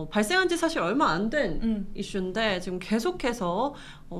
발생한 지 사실 얼마 안 된 이슈인데 지금 계속해서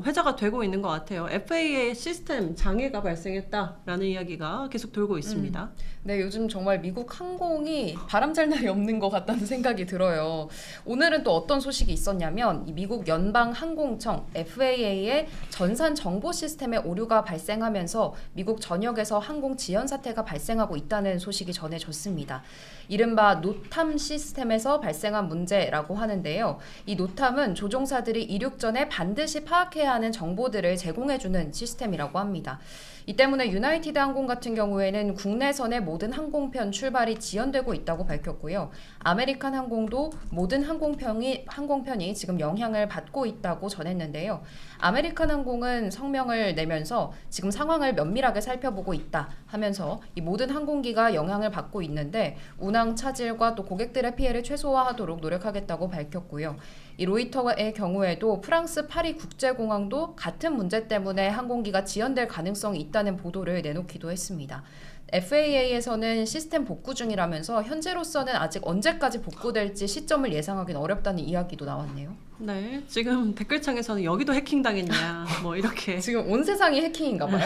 회자가 되고 있는 것 같아요. FAA 시스템 장애가 발생했다라는 이야기가 계속 돌고 있습니다. 네, 요즘 정말 미국 항공이 바람잘 날이 없는 것 같다는 생각이 들어요. 오늘은 또 어떤 소식이 있었냐면 이 미국 연방항공청 FAA의 전산 정보 시스템에 오류가 발생하면서 미국 전역에서 항공 지연 사태가 발생하고 있다는 소식이 전해졌습니다. 이른바 노탐 시스템에서 발생한 문제라고 하는데요. 이 노탐은 조종사들이 이륙 전에 반드시 파악해야 하는 정보들을 제공해주는 시스템이라고 합니다. 이 때문에 유나이티드 항공 같은 경우에는 국내선의 모든 항공편 출발이 지연되고 있다고 밝혔고요. 아메리칸 항공도 모든 항공편이 지금 영향을 받고 있다고 전했는데요. 아메리칸 항공은 성명을 내면서 지금 상황을 면밀하게 살펴보고 있다 하면서 이 모든 항공기가 영향을 받고 있는데 운항 차질과 또 고객들의 피해를 최소화하도록 노력하겠다고 밝혔고요. 이 로이터의 경우에도 프랑스 파리 국제공항도 같은 문제 때문에 항공기가 지연될 가능성이 있다는 보도를 내놓기도 했습니다. FAA에서는 시스템 복구 중이라면서 현재로서는 아직 언제까지 복구될지 시점을 예상하기는 어렵다는 이야기도 나왔네요. 네, 지금 댓글창에서는 여기도 해킹당했냐 뭐 이렇게 지금 온 세상이 해킹인가 봐요.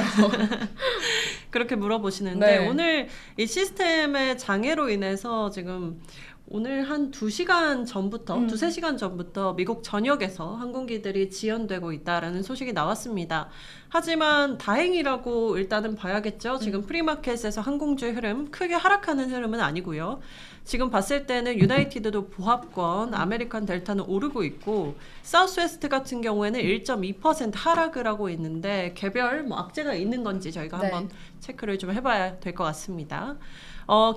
그렇게 물어보시는데 네. 오늘 이 시스템의 장애로 인해서 지금 오늘 한 2시간 전부터, 2-3시간 전부터 미국 전역에서 항공기들이 지연되고 있다라는 소식이 나왔습니다. 하지만 다행이라고 일단은 봐야겠죠. 지금 프리마켓에서 항공주의 흐름, 크게 하락하는 흐름은 아니고요. 지금 봤을 때는 유나이티드도 보합권, 아메리칸 델타는 오르고 있고 사우스웨스트 같은 경우에는 1.2% 하락을 하고 있는데 개별 악재가 있는 건지 저희가 한번 체크를 좀 해봐야 될 것 같습니다.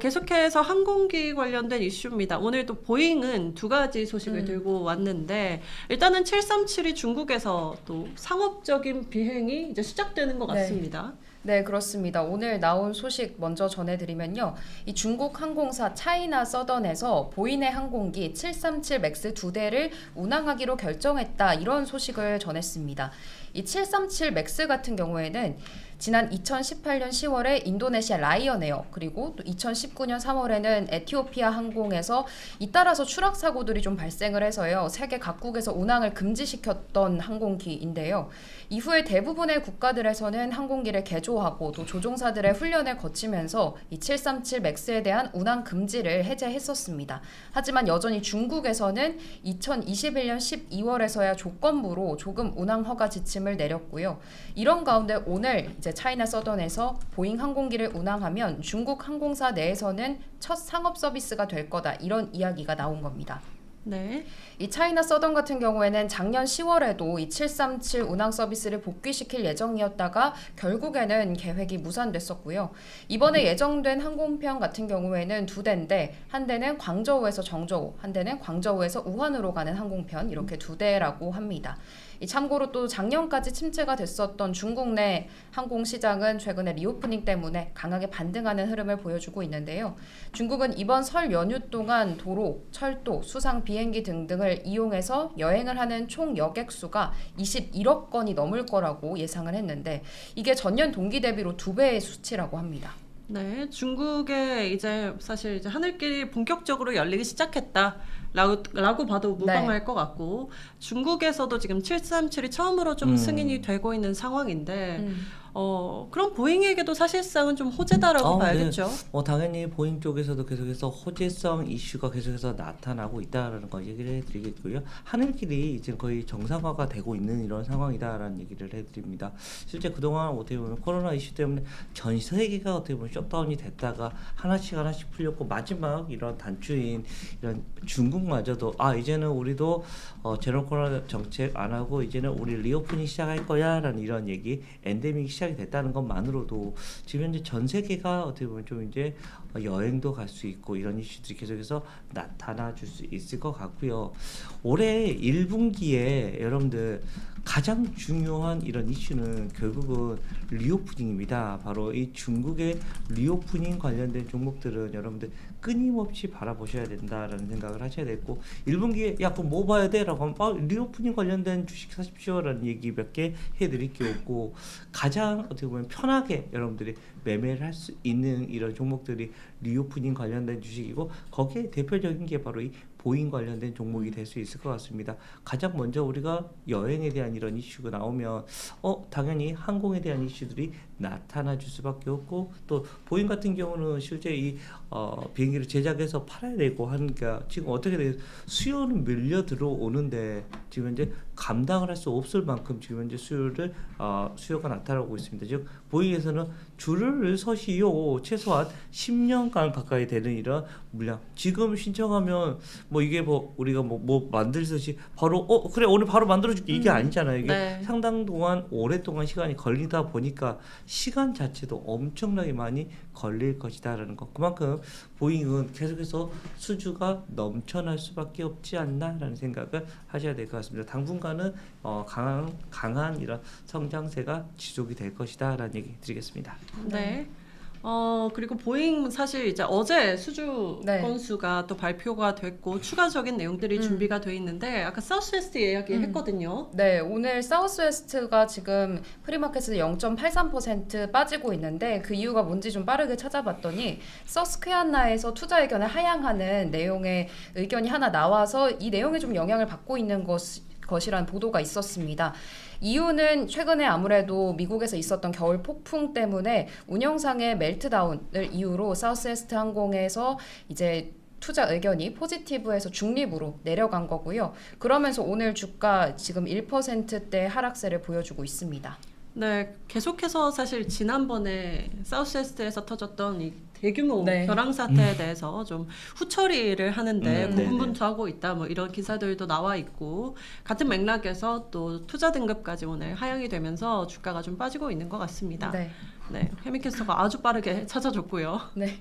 계속해서 항공기 관련된 이슈입니다. 오늘 또 보잉은 2가지 소식을 들고 왔는데 일단은 737이 중국에서 또 상업적인 비행이 이제 시작되는 것 같습니다. 네, 그렇습니다. 오늘 나온 소식 먼저 전해드리면요. 이 중국 항공사 차이나 서던에서 보이의 항공기 737 맥스 2대를 운항하기로 결정했다. 이런 소식을 전했습니다. 이 737 맥스 같은 경우에는 지난 2018년 10월에 인도네시아 라이언에어 그리고 또 2019년 3월에는 에티오피아 항공에서 잇따라서 추락 사고들이 좀 발생을 해서요. 세계 각국에서 운항을 금지시켰던 항공기인데요. 이후에 대부분의 국가들에서는 항공기를 개조하고 또 조종사들의 훈련을 거치면서 이 737 맥스에 대한 운항 금지를 해제했었습니다. 하지만 여전히 중국에서는 2021년 12월에서야 조건부로 조금 운항 허가 지침을 내렸고요. 이런 가운데 오늘 이제 차이나 서던에서 보잉 항공기를 운항하면 중국 항공사 내에서는 첫 상업 서비스가 될 거다. 이런 이야기가 나온 겁니다. 네. 이 차이나 서던 같은 경우에는 작년 10월에도 이 737 운항 서비스를 복귀시킬 예정이었다가 결국에는 계획이 무산됐었고요. 이번에 예정된 항공편 같은 경우에는 2대인데 한 대는 광저우에서 정저우, 한 대는 광저우에서 우한으로 가는 항공편 이렇게 2대라고 합니다. 참고로 또 작년까지 침체가 됐었던 중국 내 항공시장은 최근에 리오프닝 때문에 강하게 반등하는 흐름을 보여주고 있는데요. 중국은 이번 설 연휴 동안 도로, 철도, 수상 비행기 등등을 이용해서 여행을 하는 총 여객 수가 21억 건이 넘을 거라고 예상을 했는데 이게 전년 동기 대비로 2배의 수치라고 합니다. 네, 중국에 이제 사실 이제 하늘길이 본격적으로 열리기 시작했다라고 봐도 무방할 것 같고 중국에서도 지금 737이 처음으로 좀 승인이 되고 있는 상황인데 그럼 보잉에게도 사실상은 좀 호재다라고 봐야겠죠. 네. 당연히 보잉 쪽에서도 계속해서 호재성 이슈가 계속해서 나타나고 있다라는 거 얘기를 해드리겠고요. 하늘길이 이제 거의 정상화가 되고 있는 이런 상황이다라는 얘기를 해드립니다. 실제 그동안 어떻게 보면 코로나 이슈 때문에 전 세계가 어떻게 보면 셧다운이 됐다가 하나씩 풀렸고 마지막 이런 단추인 이런 중국마저도 이제는 우리도 제로 코로나 정책 안 하고 이제는 우리 리오프닝 시작할 거야라는 이런 얘기, 엔데믹 시작이 됐다는 것만으로도 지금 현재 전 세계가 어떻게 보면 좀 이제 여행도 갈 수 있고 이런 이슈들이 계속해서 나타나 줄 수 있을 것 같고요. 올해 1분기에 여러분들 가장 중요한 이런 이슈는 결국은 리오프닝입니다. 바로 이 중국의 리오프닝 관련된 종목들은 여러분들 끊임없이 바라보셔야 된다라는 생각을 하셔야 되고 1분기에 그럼 뭐 봐야 돼? 라고 하면 리오프닝 관련된 주식 사십시오라는 얘기 몇 개 해드릴 게 없고 가장 어떻게 보면 편하게 여러분들이 매매를 할 수 있는 이런 종목들이 리오프닝 관련된 주식이고 거기에 대표적인 게 바로 이 보잉 관련된 종목이 될 수 있을 것 같습니다. 가장 먼저 우리가 여행에 대한 이런 이슈가 나오면 당연히 항공에 대한 이슈들이 나타나 줄 수밖에 없고, 또 보잉 같은 경우는 실제 이 비행기를 제작해서 팔아야 되고 하니까 지금 어떻게 돼요? 수요는 밀려 들어오는데 지금 현재 감당을 할 수 없을 만큼 지금 현재 수요가 나타나고 있습니다. 즉 보잉에서는 줄을 서시오 최소한 10년간 가까이 되는 이런 물량, 지금 신청하면 이게 우리가 만들듯이 바로 그래 오늘 바로 만들어줄게 이게 아니잖아요. 이게 네. 상당 동안 오랫동안 시간이 걸리다 보니까 시간 자체도 엄청나게 많이 걸릴 것이다라는 것. 그만큼 보잉은 계속해서 수주가 넘쳐날 수밖에 없지 않나라는 생각을 하셔야 될 것 같습니다. 당분간은 강한 이런 성장세가 지속이 될 것이다라는 얘기 드리겠습니다. 네. 그리고 보잉 사실 이제 어제 수주 네. 건수가 또 발표가 됐고 추가적인 내용들이 준비가 돼 있는데 아까 사우스웨스트 이야기했거든요. 네, 오늘 사우스웨스트가 지금 프리마켓에서 0.83% 빠지고 있는데 그 이유가 뭔지 좀 빠르게 찾아봤더니 서스퀘안나에서 투자 의견을 하향하는 내용의 의견이 하나 나와서 이 내용에 좀 영향을 받고 있는 것이라는 보도가 있었습니다. 이유는 최근에 아무래도 미국에서 있었던 겨울 폭풍 때문에 운영상의 멜트다운을 이유로 사우스웨스트 항공에서 이제 투자 의견이 포지티브에서 중립으로 내려간 거고요. 그러면서 오늘 주가 지금 1%대 하락세를 보여주고 있습니다. 네, 계속해서 사실 지난번에 사우스웨스트에서 터졌던 이 대규모 네. 벼랑 사태에 대해서 좀 후처리를 하는데 네네. 고군분투하고 있다 이런 기사들도 나와 있고, 같은 맥락에서 또 투자 등급까지 오늘 하향이 되면서 주가가 좀 빠지고 있는 것 같습니다. 네. 네, 해미캐스터가 아주 빠르게 찾아줬고요. 네.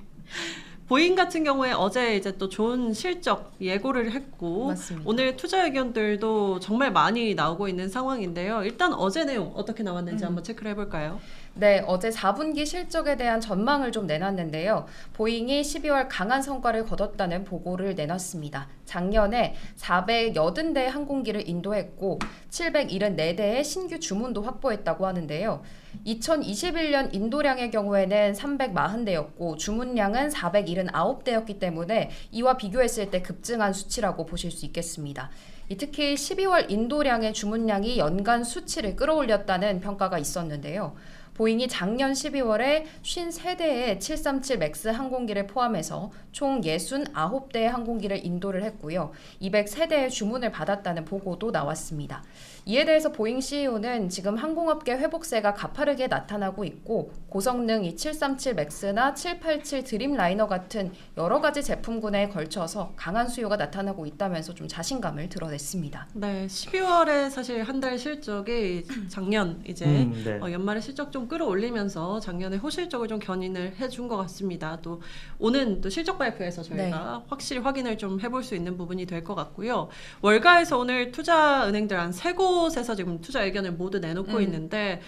보잉 같은 경우에 어제 이제 또 좋은 실적 예고를 했고, 맞습니다. 오늘 투자 의견들도 정말 많이 나오고 있는 상황인데요. 일단 어제 내용 어떻게 나왔는지 한번 체크를 해볼까요? 네, 어제 4분기 실적에 대한 전망을 좀 내놨는데요. 보잉이 12월 강한 성과를 거뒀다는 보고를 내놨습니다. 작년에 480대 항공기를 인도했고 774대의 신규 주문도 확보했다고 하는데요. 2021년 인도량의 경우에는 340대였고 주문량은 479대였기 때문에 이와 비교했을 때 급증한 수치라고 보실 수 있겠습니다. 특히 12월 인도량의 주문량이 연간 수치를 끌어올렸다는 평가가 있었는데요. 보잉이 작년 12월에 53대의 737 맥스 항공기를 포함해서 총 69대의 항공기를 인도를 했고요. 203대의 주문을 받았다는 보고도 나왔습니다. 이에 대해서 보잉 CEO는 지금 항공업계 회복세가 가파르게 나타나고 있고 고성능 이 737 맥스나 787 드림라이너 같은 여러 가지 제품군에 걸쳐서 강한 수요가 나타나고 있다면서 좀 자신감을 드러냈습니다. 네, 12월에 사실 한 달 실적이 작년 이제 네. 연말에 실적 좀 끌어올리면서 작년에 호실적을 좀 견인을 해준 것 같습니다. 또 오는 또 실적 발표에서 저희가 확실히 확인을 좀 해볼 수 있는 부분이 될 것 같고요. 월가에서 오늘 투자은행들 한 세 곳에서 지금 투자 의견을 모두 내놓고 있는데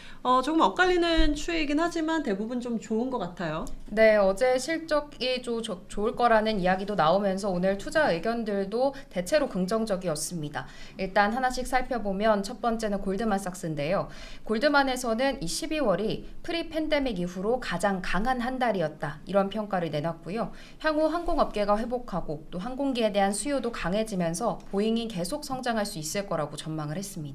조금 엇갈리는 추이이긴 하지만 대부분 좀 좋은 것 같아요. 네, 어제 실적이 좋을 거라는 이야기도 나오면서 오늘 투자 의견들도 대체로 긍정적이었습니다. 일단 하나씩 살펴보면 첫 번째는 골드만삭스인데요. 골드만에서는 이 12월이 프리 팬데믹 이후로 가장 강한 한 달이었다. 이런 평가를 내놨고요. 향후 항공업계가 회복하고 또 항공기에 대한 수요도 강해지면서 보잉이 계속 성장할 수 있을 거라고 전망을 했습니다.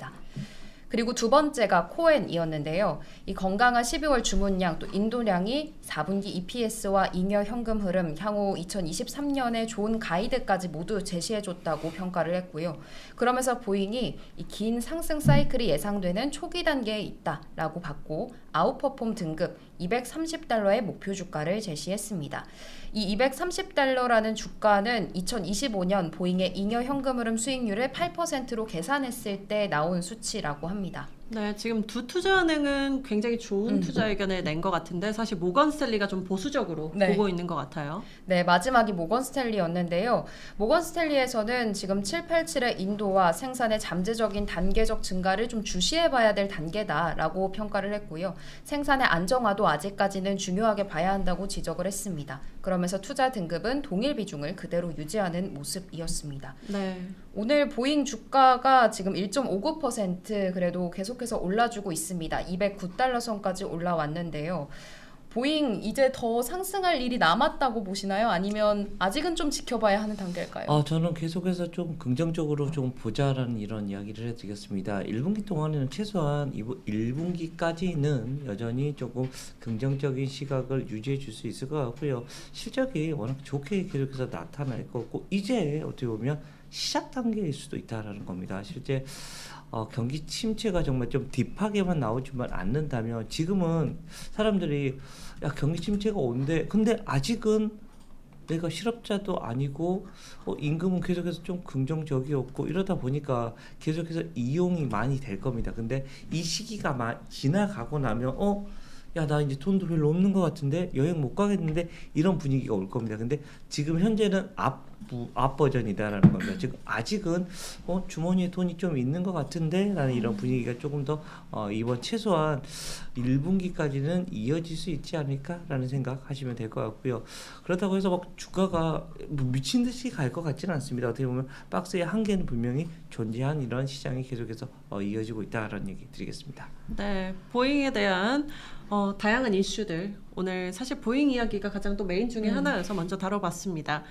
그리고 두 번째가 코엔이었는데요. 이 건강한 12월 주문량 또 인도량이 4분기 EPS와 잉여 현금 흐름, 향후 2023년에 좋은 가이드까지 모두 제시해줬다고 평가를 했고요. 그러면서 보잉이 이 긴 상승 사이클이 예상되는 초기 단계에 있다라고 봤고 아웃퍼폼 등급 230달러의 목표 주가를 제시했습니다. 이 230달러라는 주가는 2025년 보잉의 잉여 현금 흐름 수익률을 8%로 계산했을 때 나온 수치라고 합니다. 네, 지금 두 투자은행은 굉장히 좋은 투자 의견을 낸 것 같은데 사실 모건 스탠리가 좀 보수적으로 네. 보고 있는 것 같아요. 네, 마지막이 모건 스탠리였는데요. 모건 스탠리에서는 지금 787의 인도와 생산의 잠재적인 단계적 증가를 좀 주시해봐야 될 단계다라고 평가를 했고요. 생산의 안정화도 아직까지는 중요하게 봐야 한다고 지적을 했습니다. 그러면서 투자 등급은 동일 비중을 그대로 유지하는 모습이었습니다. 네. 오늘 보잉 주가가 지금 1.59% 그래도 계속해서 올라주고 있습니다. 209달러 선까지 올라왔는데요. 보잉 이제 더 상승할 일이 남았다고 보시나요? 아니면 아직은 좀 지켜봐야 하는 단계일까요? 저는 계속해서 좀 긍정적으로 좀 보자라는 이런 이야기를 해드리겠습니다. 1분기 동안에는 최소한 1분기까지는 여전히 조금 긍정적인 시각을 유지해 줄 수 있을 것 같고요. 실적이 워낙 좋게 계속해서 나타날 거고 이제 어떻게 보면 시작 단계일 수도 있다라는 겁니다. 실제 경기 침체가 정말 좀 딥하게만 나오지만 않는다면 지금은 사람들이 야 경기 침체가 온대 근데 아직은 내가 실업자도 아니고 임금은 계속해서 좀 긍정적이었고 이러다 보니까 계속해서 이용이 많이 될 겁니다. 근데 이 시기가 지나가고 나면 야 나 이제 돈도 별로 없는 것 같은데 여행 못 가겠는데 이런 분위기가 올 겁니다. 근데 지금 현재는 앞 버전이다라는 겁니다. 즉 아직은 주머니에 돈이 좀 있는 것 같은데 라는 이런 분위기가 조금 더 이번 최소한 1분기까지는 이어질 수 있지 않을까라는 생각하시면 될 것 같고요. 그렇다고 해서 막 주가가 뭐 미친 듯이 갈 것 같지는 않습니다. 어떻게 보면 박스의 한계는 분명히 존재한 이런 시장이 계속해서 이어지고 있다라는 얘기 드리겠습니다. 네, 보잉에 대한 다양한 이슈들 오늘 사실 보잉 이야기가 가장 또 메인 중에 하나여서 먼저 다뤄봤습니다.